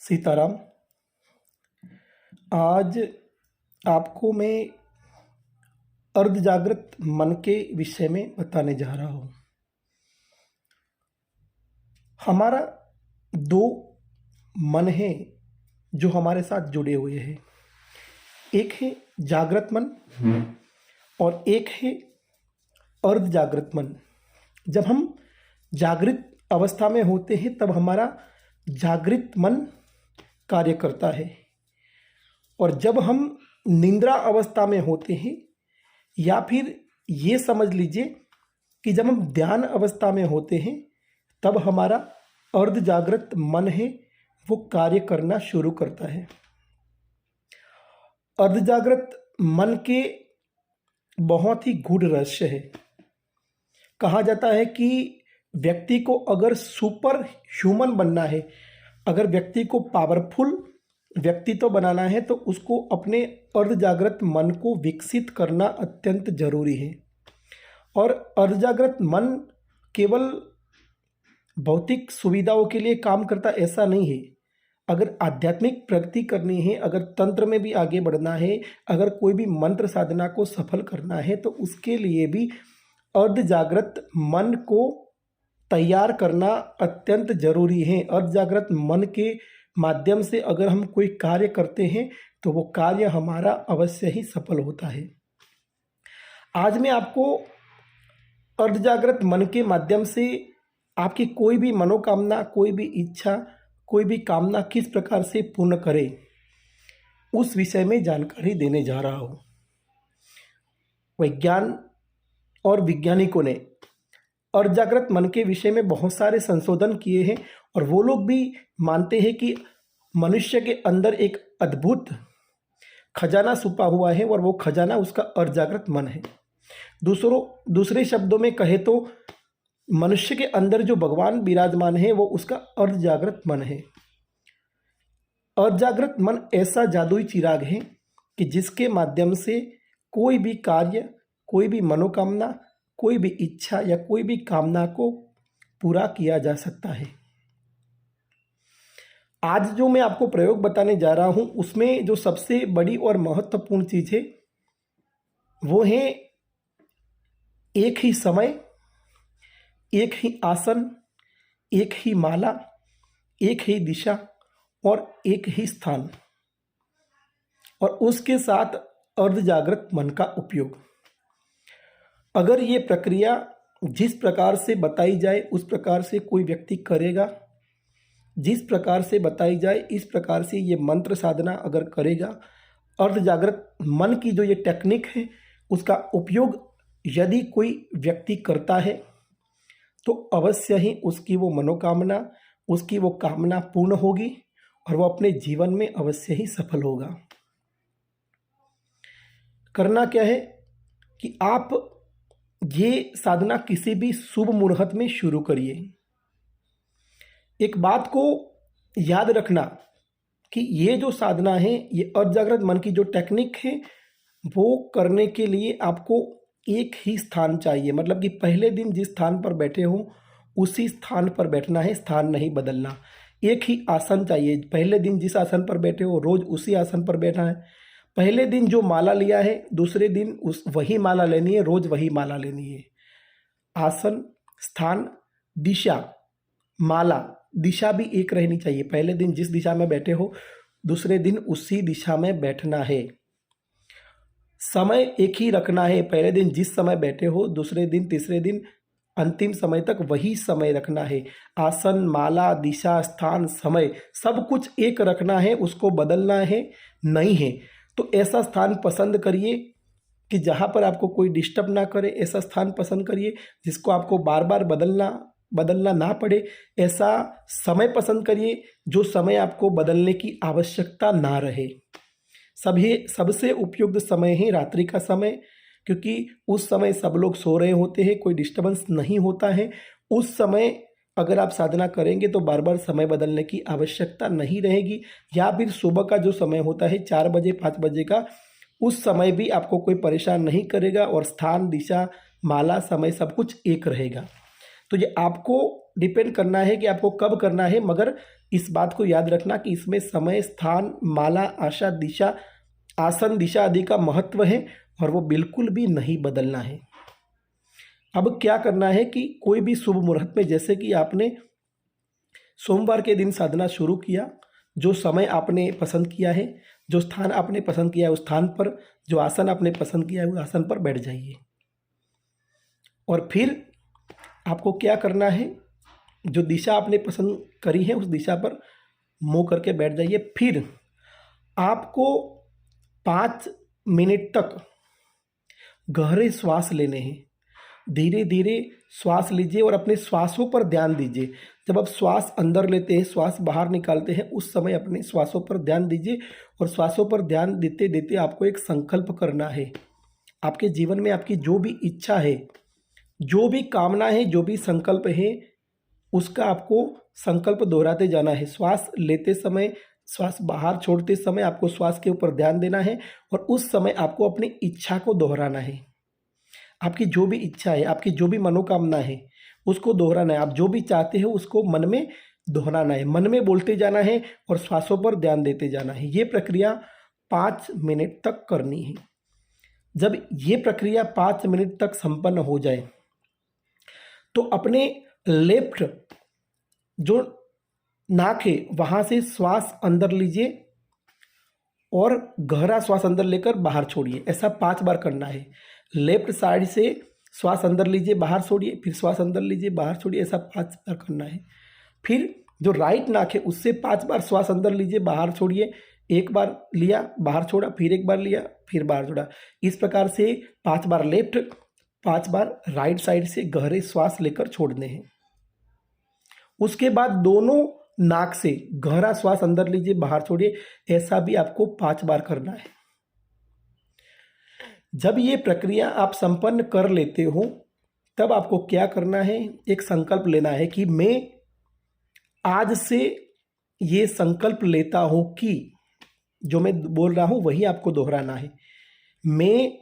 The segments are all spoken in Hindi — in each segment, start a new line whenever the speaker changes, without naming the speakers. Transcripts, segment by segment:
सीताराम। आज आपको मैं अर्ध जागृत मन के विषय में बताने जा रहा हूँ। हमारा दो मन है जो हमारे साथ जुड़े हुए हैं। एक है जागृत मन और एक है अर्ध जागृत मन। जब हम जागृत अवस्था में होते हैं तब हमारा जागृत मन कार्य करता है, और जब हम निद्रा अवस्था में होते हैं या फिर ये समझ लीजिए कि जब हम ध्यान अवस्था में होते हैं तब हमारा अर्ध जागृत मन है वो कार्य करना शुरू करता है। अर्ध जागृत मन के बहुत ही गूढ़ रहस्य है। कहा जाता है कि व्यक्ति को अगर सुपर ह्यूमन बनना है, अगर व्यक्ति को पावरफुल व्यक्तित्व बनाना है तो उसको अपने अर्ध जागृत मन को विकसित करना अत्यंत जरूरी है। और अर्ध जागृत मन केवल भौतिक सुविधाओं के लिए काम करता ऐसा नहीं है। अगर आध्यात्मिक प्रगति करनी है, अगर तंत्र में भी आगे बढ़ना है, अगर कोई भी मंत्र साधना को सफल करना है तो उसके लिए भी अर्ध जागृत मन को तैयार करना अत्यंत जरूरी है। अर्ध जागृत मन के माध्यम से अगर हम कोई कार्य करते हैं तो वो कार्य हमारा अवश्य ही सफल होता है। आज मैं आपको अर्ध जागृत मन के माध्यम से आपकी कोई भी मनोकामना, कोई भी इच्छा, कोई भी कामना किस प्रकार से पूर्ण करें उस विषय में जानकारी देने जा रहा हूँ। विज्ञान और वैज्ञानिकों ने अर्ध जागृत मन के विषय में बहुत सारे संशोधन किए हैं, और वो लोग भी मानते हैं कि मनुष्य के अंदर एक अद्भुत खजाना छुपा हुआ है और वो खजाना उसका अर्ध जागृत मन है। दूसरे शब्दों में कहे तो मनुष्य के अंदर जो भगवान विराजमान है वो उसका अर्ध जागृत मन है। अर्ध जागृत मन ऐसा जादुई चिराग है कि जिसके माध्यम से कोई भी कार्य, कोई भी मनोकामना, कोई भी इच्छा या कोई भी कामना को पूरा किया जा सकता है। आज जो मैं आपको प्रयोग बताने जा रहा हूं उसमें जो सबसे बड़ी और महत्वपूर्ण चीज है वो है एक ही समय, एक ही आसन, एक ही माला, एक ही दिशा और एक ही स्थान, और उसके साथ अर्ध जागृत मन का उपयोग। अगर ये प्रक्रिया जिस प्रकार से बताई जाए उस प्रकार से कोई व्यक्ति करेगा, जिस प्रकार से बताई जाए इस प्रकार से ये मंत्र साधना अगर करेगा, अर्ध जागृत मन की जो ये टेक्निक है उसका उपयोग यदि कोई व्यक्ति करता है तो अवश्य ही उसकी वो मनोकामना, उसकी वो कामना पूर्ण होगी और वो अपने जीवन में अवश्य ही सफल होगा। करना क्या है कि आप ये साधना किसी भी शुभ मुहूर्त में शुरू करिए। एक बात को याद रखना कि ये जो साधना है, ये अर्ध जागृत मन की जो टेक्निक है वो करने के लिए आपको एक ही स्थान चाहिए। मतलब कि पहले दिन जिस स्थान पर बैठे हो उसी स्थान पर बैठना है, स्थान नहीं बदलना। एक ही आसन चाहिए, पहले दिन जिस आसन पर बैठे हो रोज उसी आसन पर बैठना है। पहले दिन जो माला लिया है दूसरे दिन वही माला लेनी है, रोज वही माला लेनी है। आसन, स्थान, दिशा, माला, दिशा भी एक रहनी चाहिए। पहले दिन जिस दिशा में बैठे हो दूसरे दिन उसी दिशा में बैठना है। समय एक ही रखना है, पहले दिन जिस समय बैठे हो दूसरे दिन, तीसरे दिन, अंतिम समय तक वही समय रखना है। आसन, माला, दिशा, स्थान, समय सब कुछ एक रखना है, उसको बदलना है नहीं है। तो ऐसा स्थान पसंद करिए कि जहाँ पर आपको कोई डिस्टर्ब ना करे। ऐसा स्थान पसंद करिए जिसको आपको बार बार बदलना ना पड़े। ऐसा समय पसंद करिए जो समय आपको बदलने की आवश्यकता ना रहे। सबसे उपयुक्त समय है रात्रि का समय, क्योंकि उस समय सब लोग सो रहे होते हैं, कोई डिस्टर्बेंस नहीं होता है। उस समय अगर आप साधना करेंगे तो बार बार समय बदलने की आवश्यकता नहीं रहेगी। या फिर सुबह का जो समय होता है 4 बजे 5 बजे का, उस समय भी आपको कोई परेशान नहीं करेगा, और स्थान, दिशा, माला, समय सब कुछ एक रहेगा। तो ये आपको डिपेंड करना है कि आपको कब करना है, मगर इस बात को याद रखना कि इसमें समय, स्थान, माला, आशा, दिशा, आसन, दिशा आदि का महत्व है और वो बिल्कुल भी नहीं बदलना है। अब क्या करना है कि कोई भी शुभ मुहूर्त में, जैसे कि आपने सोमवार के दिन साधना शुरू किया, जो समय आपने पसंद किया है, जो स्थान आपने पसंद किया है उस स्थान पर, जो आसन आपने पसंद किया है उस आसन पर बैठ जाइए। और फिर आपको क्या करना है, जो दिशा आपने पसंद करी है उस दिशा पर मुंह करके बैठ जाइए। फिर आपको 5 मिनट तक गहरे श्वास लेने हैं। धीरे धीरे श्वास लीजिए और अपने श्वासों पर ध्यान दीजिए। जब आप श्वास अंदर लेते हैं, श्वास बाहर निकालते हैं, उस समय अपने श्वासों पर ध्यान दीजिए। और श्वासों पर ध्यान देते देते आपको एक संकल्प करना है। आपके जीवन में आपकी जो भी इच्छा है, जो भी कामना है, जो भी संकल्प है, उसका आपको संकल्प दोहराते जाना है। श्वास लेते समय, श्वास बाहर छोड़ते समय आपको श्वास के ऊपर ध्यान देना है और उस समय आपको अपनी इच्छा को दोहराना है। आपकी जो भी इच्छा है, आपकी जो भी मनोकामना है, उसको दोहराना है। आप जो भी चाहते हो उसको मन में दोहराना है, मन में बोलते जाना है और श्वासों पर ध्यान देते जाना है। ये प्रक्रिया 5 मिनट तक करनी है। जब ये प्रक्रिया 5 मिनट तक संपन्न हो जाए तो अपने लेफ्ट जो नाक है वहाँ से श्वास अंदर लीजिए और गहरा श्वास अंदर लेकर बाहर छोड़िए। ऐसा 5 बार करना है। लेफ्ट साइड से श्वास अंदर लीजिए, बाहर छोड़िए, फिर श्वास अंदर लीजिए, बाहर छोड़िए। ऐसा 5 बार करना है। फिर जो राइट नाक है उससे 5 बार श्वास अंदर लीजिए, बाहर छोड़िए। एक बार लिया, बाहर छोड़ा, फिर एक बार लिया, फिर बाहर छोड़ा। इस प्रकार से 5 बार लेफ्ट, 5 बार राइट साइड से गहरे श्वास लेकर छोड़ने हैं। उसके बाद दोनों नाक से गहरा श्वास अंदर लीजिए, बाहर छोड़िए। ऐसा भी आपको 5 बार करना है। जब ये प्रक्रिया आप संपन्न कर लेते हो तब आपको क्या करना है, एक संकल्प लेना है कि मैं आज से ये संकल्प लेता हूं कि जो मैं बोल रहा हूं वही आपको दोहराना है। मैं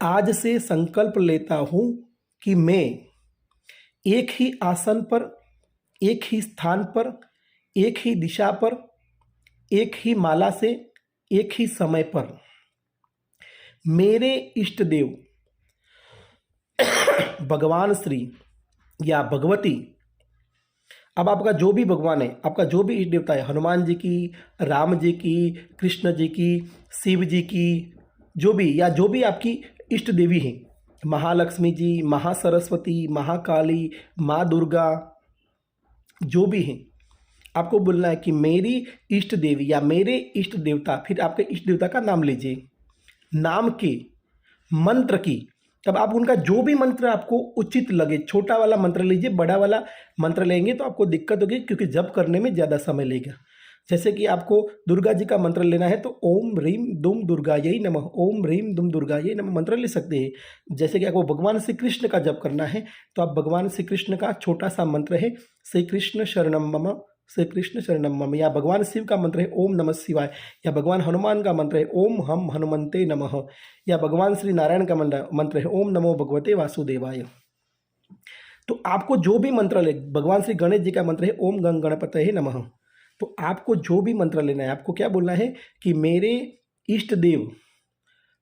आज से संकल्प लेता हूं कि मैं एक ही आसन पर, एक ही स्थान पर, एक ही दिशा पर, एक ही माला से, एक ही समय पर मेरे इष्ट देव भगवान श्री या भगवती, अब आपका जो भी भगवान है, आपका जो भी इष्ट देवता है, हनुमान जी की, राम जी की, कृष्ण जी की, शिव जी की, जो भी या जो भी आपकी इष्ट देवी हैं, महालक्ष्मी जी, महासरस्वती, महाकाली, माँ दुर्गा, जो भी हैं, आपको बोलना है कि मेरी इष्ट देवी या मेरे इष्ट देवता। फिर आपके इष्ट देवता का नाम लीजिए, नाम के मंत्र की। तब आप उनका जो भी मंत्र आपको उचित लगे, छोटा वाला मंत्र लीजिए, बड़ा वाला मंत्र लेंगे तो आपको दिक्कत होगी क्योंकि जप करने में ज़्यादा समय लेगा। जैसे कि आपको दुर्गा जी का मंत्र लेना है तो ओम ह्रीम दुम दुर्गायै नमः, ओम ह्रीम दुम दुर्गायै नमः मंत्र ले सकते हैं। जैसे कि आपको भगवान श्री कृष्ण का जप करना है तो आप भगवान श्री कृष्ण का छोटा सा मंत्र है श्री कृष्ण शरणम मम, श्री कृष्ण शरणम मम, या भगवान शिव का मंत्र है ओम नमः शिवाय, या भगवान हनुमान का मंत्र है ओम हम हनुमंते नमः, या भगवान श्री नारायण का मंत्र है ओम नमो भगवते वासुदेवाय। तो आपको जो भी मंत्र ले, भगवान श्री गणेश जी का मंत्र है ओम गण गणपतये नमः। तो आपको जो भी मंत्र लेना है, आपको क्या बोलना है कि मेरे इष्ट देव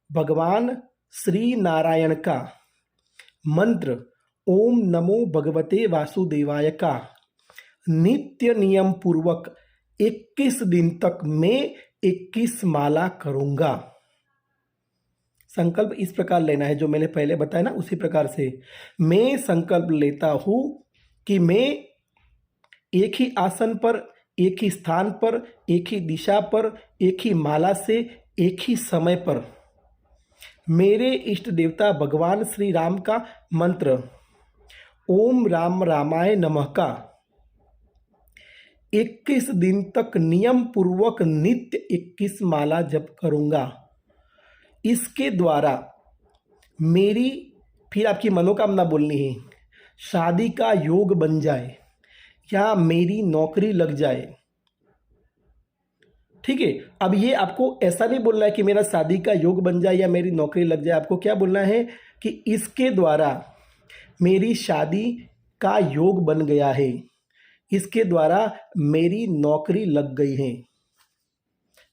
भगवान श्री नारायण का मंत्र ओम नमो भगवते वासुदेवाय का नित्य नियम पूर्वक 21 दिन तक मैं 21 माला करूंगा। संकल्प इस प्रकार लेना है जो मैंने पहले बताया ना, उसी प्रकार से मैं संकल्प लेता हूं कि मैं एक ही आसन पर, एक ही स्थान पर, एक ही दिशा पर, एक ही माला से, एक ही समय पर मेरे इष्ट देवता भगवान श्री राम का मंत्र ओम राम रामाय नमः का 21 दिन तक नियम पूर्वक नित्य 21 माला जप करूंगा। इसके द्वारा मेरी, फिर आपकी मनोकामना बोलनी है, शादी का योग बन जाए या मेरी नौकरी लग जाए। ठीक है, अब ये आपको ऐसा नहीं बोलना है कि मेरा शादी का योग बन जाए या मेरी नौकरी लग जाए। आपको क्या बोलना है कि इसके द्वारा मेरी शादी का योग बन गया है, इसके द्वारा मेरी नौकरी लग गई है।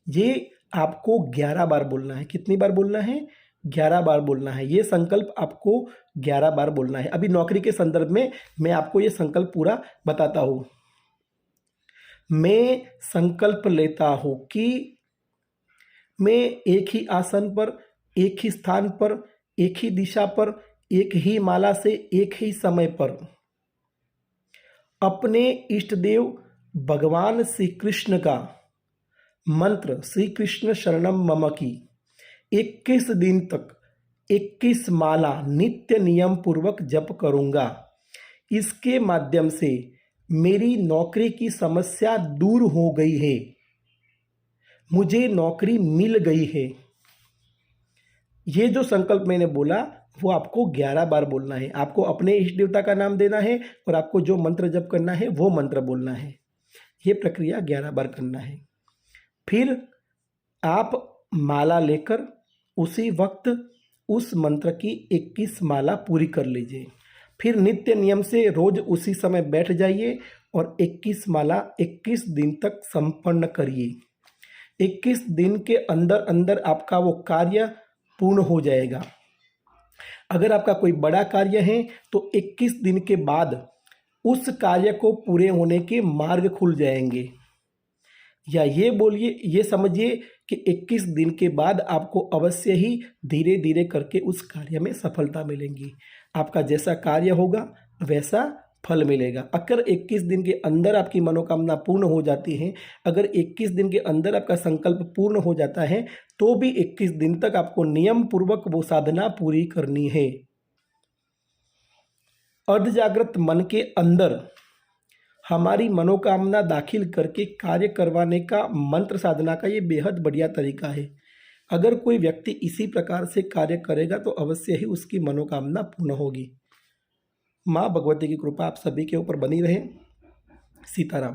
ये आपको 11 बार बोलना है। कितनी बार बोलना है? 11 बार बोलना है। ये संकल्प आपको 11 बार बोलना है। अभी नौकरी के संदर्भ में मैं आपको ये संकल्प पूरा बताता हूँ। मैं संकल्प लेता हूँ कि मैं एक ही आसन पर, एक ही स्थान पर, एक ही दिशा पर, एक ही माला से, एक ही समय पर अपने इष्ट देव भगवान श्री कृष्ण का मंत्र श्री कृष्ण शरणम मम की 21 दिन तक 21 माला नित्य नियम पूर्वक जप करूँगा। इसके माध्यम से मेरी नौकरी की समस्या दूर हो गई है, मुझे नौकरी मिल गई है। ये जो संकल्प मैंने बोला वो आपको 11 बार बोलना है। आपको अपने इष्ट देवता का नाम देना है और आपको जो मंत्र जप करना है वो मंत्र बोलना है। ये प्रक्रिया 11 बार करना है। फिर आप माला लेकर उसी वक्त उस मंत्र की 21 माला पूरी कर लीजिए। फिर नित्य नियम से रोज उसी समय बैठ जाइए और 21 माला 21 दिन तक संपन्न करिए। 21 दिन के अंदर अंदर आपका वो कार्य पूर्ण हो जाएगा। अगर आपका कोई बड़ा कार्य है तो 21 दिन के बाद उस कार्य को पूरे होने के मार्ग खुल जाएंगे। या ये बोलिए, ये समझिए कि 21 दिन के बाद आपको अवश्य ही धीरे धीरे करके उस कार्य में सफलता मिलेगी। आपका जैसा कार्य होगा वैसा फल मिलेगा। अगर 21 दिन के अंदर आपकी मनोकामना पूर्ण हो जाती है, अगर 21 दिन के अंदर आपका संकल्प पूर्ण हो जाता है, तो भी 21 दिन तक आपको नियम पूर्वक वो साधना पूरी करनी है। अर्धजागृत मन के अंदर हमारी मनोकामना दाखिल करके कार्य करवाने का मंत्र साधना का ये बेहद बढ़िया तरीका है। अगर कोई व्यक्ति इसी प्रकार से कार्य करेगा तो अवश्य ही उसकी मनोकामना पूर्ण होगी। माँ भगवती की कृपा आप सभी के ऊपर बनी रहे। सीताराम।